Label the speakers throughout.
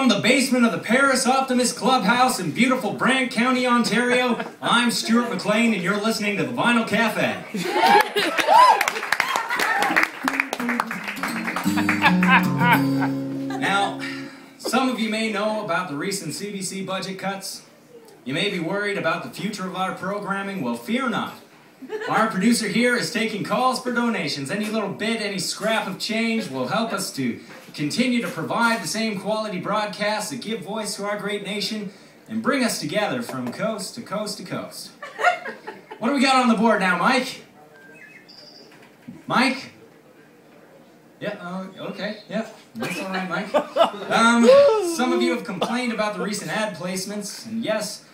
Speaker 1: From the basement of the Paris Optimist Clubhouse in beautiful Brant County, Ontario, I'm Stuart McLean, and you're listening to the Vinyl Cafe. Now, some of you may know about the recent CBC budget cuts. You may be worried about the future of our programming. Well, fear not. Our producer here is taking calls for donations. Any little bit, any scrap of change will help us to continue to provide the same quality broadcasts that give voice to our great nation and bring us together from coast to coast to coast. What do we got on the board now, Mike? Mike? Yeah, okay, yeah, that's all right, Mike. Some of you have complained about the recent ad placements, and yes,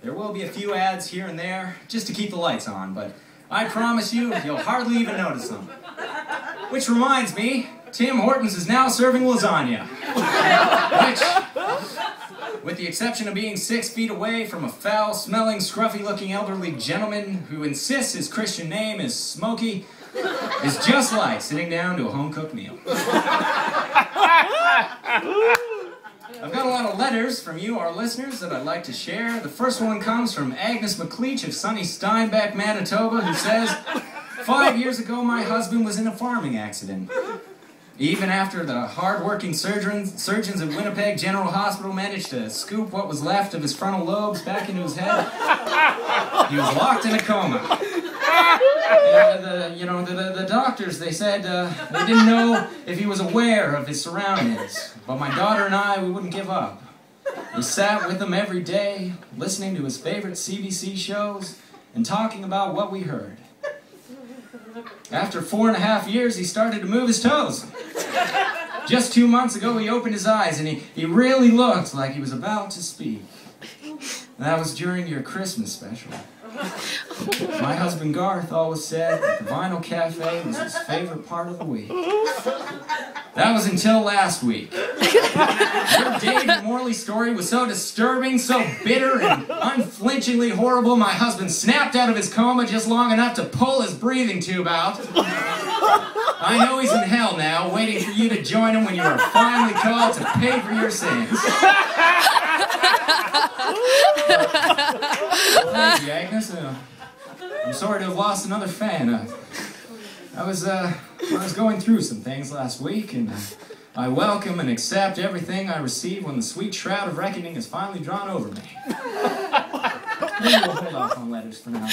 Speaker 1: there will be a few ads here and there, just to keep the lights on, but I promise you, you'll hardly even notice them. Which reminds me, Tim Hortons is now serving lasagna. Which, with the exception of being 6 feet away from a foul-smelling, scruffy-looking elderly gentleman who insists his Christian name is Smokey, is just like sitting down to a home-cooked meal. I've got a lot of letters from you, our listeners, that I'd like to share. The first one comes from Agnes McLeach of sunny Steinbach, Manitoba, who says, 5 years ago, my husband was in a farming accident. Even after the hard-working surgeons at Winnipeg General Hospital managed to scoop what was left of his frontal lobes back into his head, he was locked in a coma. The doctors, they said they didn't know if he was aware of his surroundings. But my daughter and I, we wouldn't give up. We sat with him every day, listening to his favorite CBC shows and talking about what we heard. After 4.5 years, he started to move his toes. Just 2 months ago, he opened his eyes, and he really looked like he was about to speak. That was during your Christmas special. My husband Garth always said that the Vinyl Cafe was his favorite part of the week. That was until last week. Your Dave and Morley story was so disturbing, so bitter, and unflinchingly horrible, my husband snapped out of his coma just long enough to pull his breathing tube out. I know he's in hell now, waiting for you to join him when you are finally called to pay for your sins. Thank you, Agnes. I'm sorry to have lost another fan. I was going through some things last week, and I welcome and accept everything I receive when the sweet shroud of reckoning is finally drawn over me. Maybe we'll hold off on letters for now.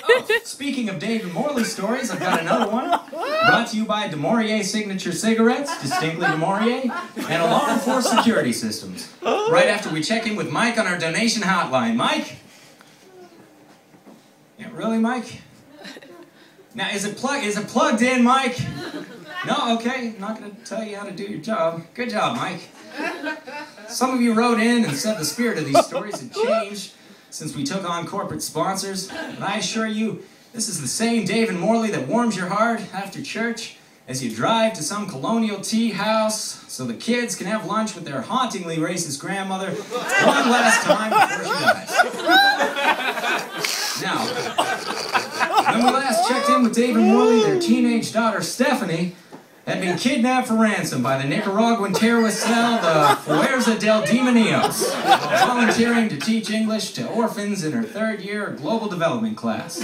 Speaker 1: Oh, speaking of Dave and Morley stories, I've got another one. Brought to you by De Maurier Signature Cigarettes, distinctly De Maurier, and Alarm Force Security Systems. Right after we check in with Mike on our donation hotline. Mike? Yeah, really, Mike? Now, is it plugged in, Mike? No? Okay, I'm not going to tell you how to do your job. Good job, Mike. Some of you wrote in and said the spirit of these stories had changed since we took on corporate sponsors. But I assure you, this is the same Dave and Morley that warms your heart after church as you drive to some colonial tea house so the kids can have lunch with their hauntingly racist grandmother one last time before she dies. Now, when we last checked in with Dave and Morley, their teenage daughter Stephanie had been kidnapped for ransom by the Nicaraguan terrorist cell, the Fuerza del Demonios, volunteering to teach English to orphans in her 3rd year global development class.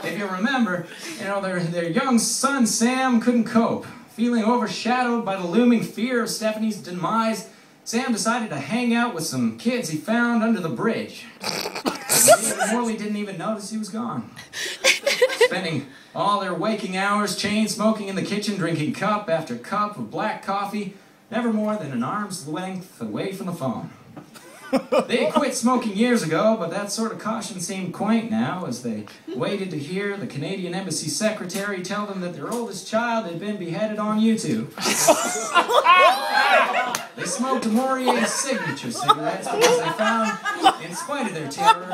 Speaker 1: If you remember, their young son Sam couldn't cope. Feeling overshadowed by the looming fear of Stephanie's demise, Sam decided to hang out with some kids he found under the bridge. Dave and Morley didn't even notice he was gone. Spending all their waking hours chain-smoking in the kitchen, drinking cup after cup of black coffee, never more than an arm's length away from the phone. They had quit smoking years ago, but that sort of caution seemed quaint now as they waited to hear the Canadian Embassy secretary tell them that their oldest child had been beheaded on YouTube. They smoked De Maurier's signature cigarettes because they found, in spite of their terror,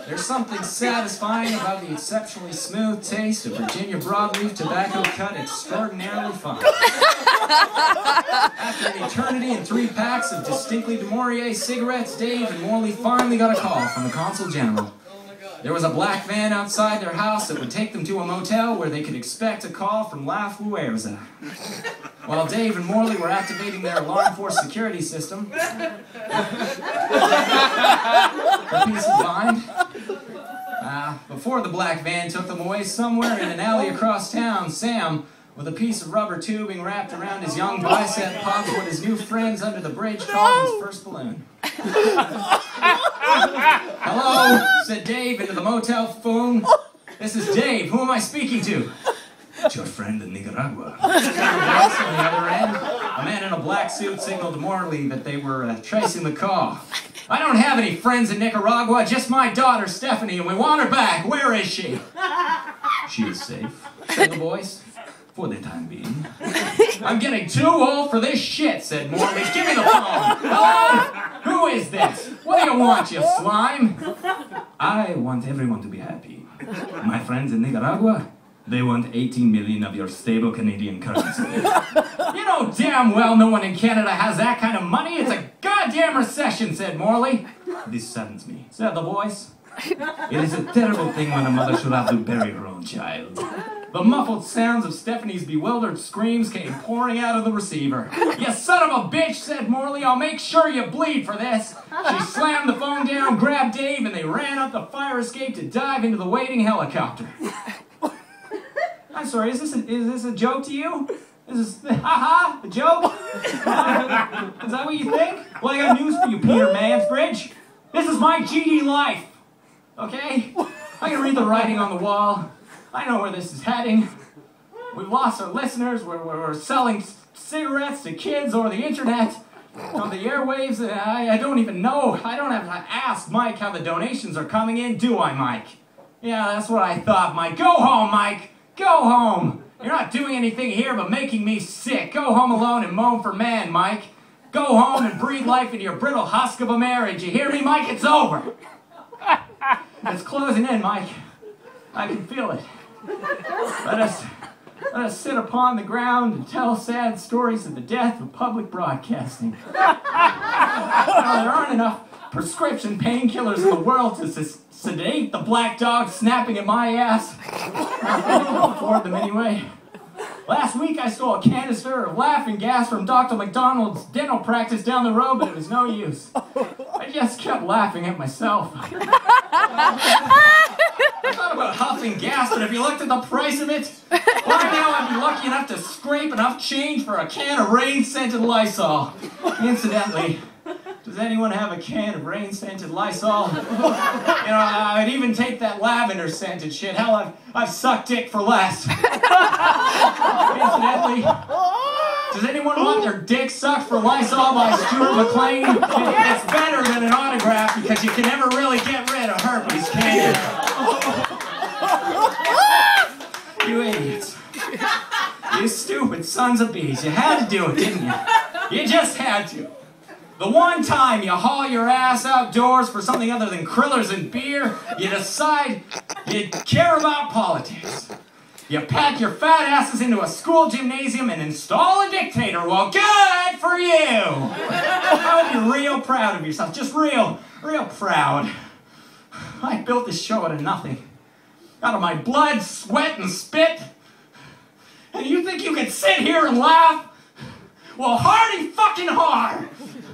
Speaker 1: there's something satisfying about the exceptionally smooth taste of Virginia broadleaf tobacco cut extraordinarily fine. After an eternity and 3 packs of distinctly De Maurier cigarettes, Dave and Morley finally got a call from the Consul General. There was a black van outside their house that would take them to a motel where they could expect a call from La Fuerza. While Dave and Morley were activating their alarm force security system, for peace of mind, before the black van took them away somewhere in an alley across town, Sam, with a piece of rubber tubing wrapped around his young bicep, popped what his new friends under the bridge called his first balloon. "Hello," said Dave into the motel phone. "This is Dave. Who am I speaking to?" "It's your friend in Nicaragua." On the other end, a man in a black suit signaled to Morley that they were tracing the call. "I don't have any friends in Nicaragua, just my daughter, Stephanie, and we want her back. Where is she?" "She is safe," said the voice. "For the time being." "I'm getting too old for this shit," said Morley. "Give me the phone." "Hello? Who is this? What do you want, you slime?" "I want everyone to be happy. My friends in Nicaragua, they want 18 million of your stable Canadian currency." "You know damn well no one in Canada has that kind of money. It's a goddamn recession," said Morley. "This saddens me," said the voice. "It is a terrible thing when a mother should have to bury her own child." The muffled sounds of Stephanie's bewildered screams came pouring out of the receiver. "You son of a bitch," said Morley. "I'll make sure you bleed for this." She slammed the phone down, grabbed Dave, and they ran up the fire escape to dive into the waiting helicopter. "I'm sorry, is this a joke to you? Is this, ha-ha, a joke? Is that what you think? Well, I got news for you, Peter Mansbridge. This is my GD life, okay? I can read the writing on the wall. I know where this is heading. We've lost our listeners. We're selling cigarettes to kids over the internet, on the airwaves. I don't even know. I don't have to ask Mike how the donations are coming in, do I, Mike? Yeah, that's what I thought, Mike. Go home, Mike. Go home. You're not doing anything here but making me sick. Go home alone and moan for man, Mike. Go home and breathe life into your brittle husk of a marriage. You hear me, Mike? It's over. It's closing in, Mike. I can feel it. Let us sit upon the ground and tell sad stories of the death of public broadcasting. There aren't enough prescription painkillers in the world to sedate the black dog snapping at my ass. I can afford them anyway. Last week I stole a canister of laughing gas from Dr. McDonald's dental practice down the road, but it was no use. I just kept laughing at myself. I thought about huffing gas, but if you looked at the price of it, by now I'd be lucky enough to scrape enough change for a can of rain-scented Lysol. Incidentally, does anyone have a can of rain-scented Lysol? You know, I'd even take that lavender-scented shit. Hell, I've sucked dick for less. Incidentally, does anyone want their dick sucked for Lysol by Stuart McLean? It's better than an autograph because you can never really get rid of herpes, can you? You idiots. You stupid sons of bees. You had to do it, didn't you? You just had to. The one time you haul your ass outdoors for something other than krillers and beer, you decide you care about politics. You pack your fat asses into a school gymnasium and install a dictator. Well, good for you! I would be real proud of yourself. Just real proud. I built this show out of nothing. Out of my blood, sweat, and spit. And you think you can sit here and laugh? Well, hardy fucking hard!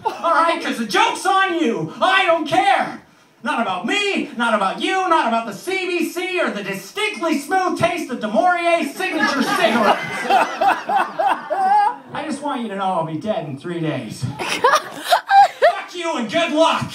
Speaker 1: Alright, because the joke's on you. I don't care. Not about me, not about you, not about the CBC, or the distinctly smooth taste of DeMaurier's signature cigarettes. I just want you to know I'll be dead in 3 days. Fuck you and good luck!